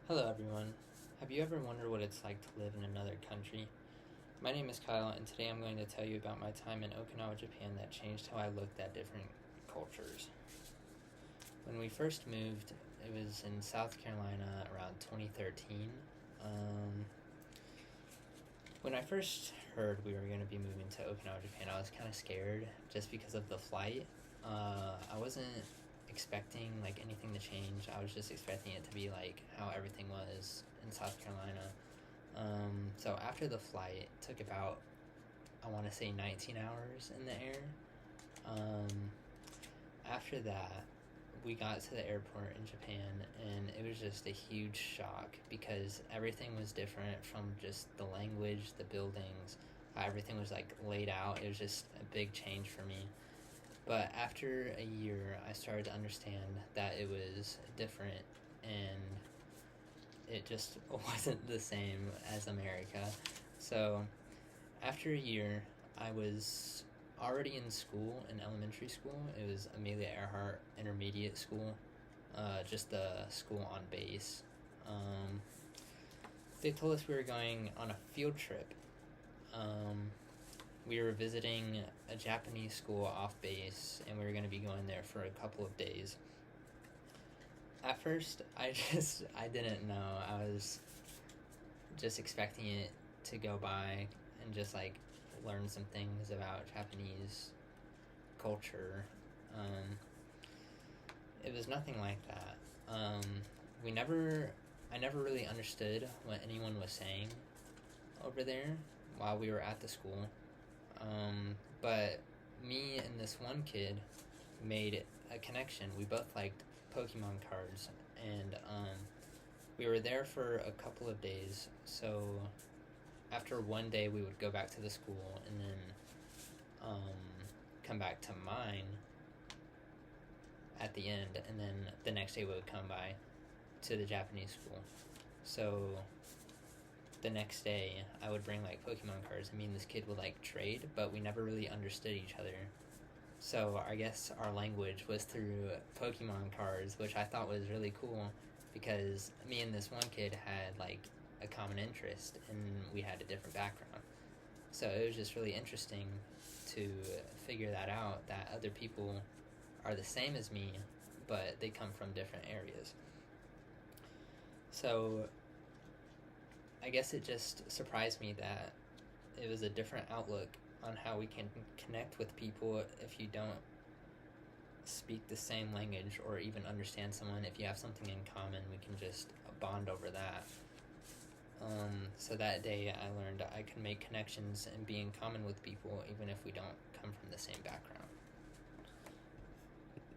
Hello, everyone. Have you ever wondered what it's like to live in another country? My name is Kyle, and today I'm going to tell you about my time in Okinawa, Japan that changed how I looked at different cultures. When we first moved, it was in South Carolina around 2013. When I first heard we were going to be moving to Okinawa, Japan, I was kind of scared just because of the flight. I wasn't expecting like anything to change. I was just expecting it to be like how everything was in South Carolina. So after the flight, it took about, I want to say, 19 hours in the air. Um, After that, we got to the airport in Japan, and it was just a huge shock because everything was different, from just the language, the buildings, how everything was like laid out. It was just a big change for me. But after a year, I started to understand that it was different, and it just wasn't the same as America. So after a year, I was already in school, in elementary school. It was Amelia Earhart Intermediate School, just a school on base. Um, they told us we were going on a field trip. We were visiting a Japanese school off base, and we were going to be going there for a couple of days. At first, I didn't know. I was just expecting it to go by and just like learn some things about Japanese culture. Um, it was nothing like that. We never, I never really understood what anyone was saying over there while we were at the school. But me and this one kid made a connection. We both liked Pokemon cards, and we were there for a couple of days. So after one day, we would go back to the school and then come back to mine at the end, and then the next day we would come by to the Japanese school. So the next day, I would bring like Pokemon cards, and me and this kid would like trade, but we never really understood each other. So I guess our language was through Pokemon cards, which I thought was really cool because me and this one kid had like a common interest, and we had a different background. So it was just really interesting to figure that out, that other people are the same as me, but they come from different areas. So I guess it just surprised me that it was a different outlook on how we can connect with people if you don't speak the same language or even understand someone. If you have something in common, we can just bond over that. So that day I learned I can make connections and be in common with people even if we don't come from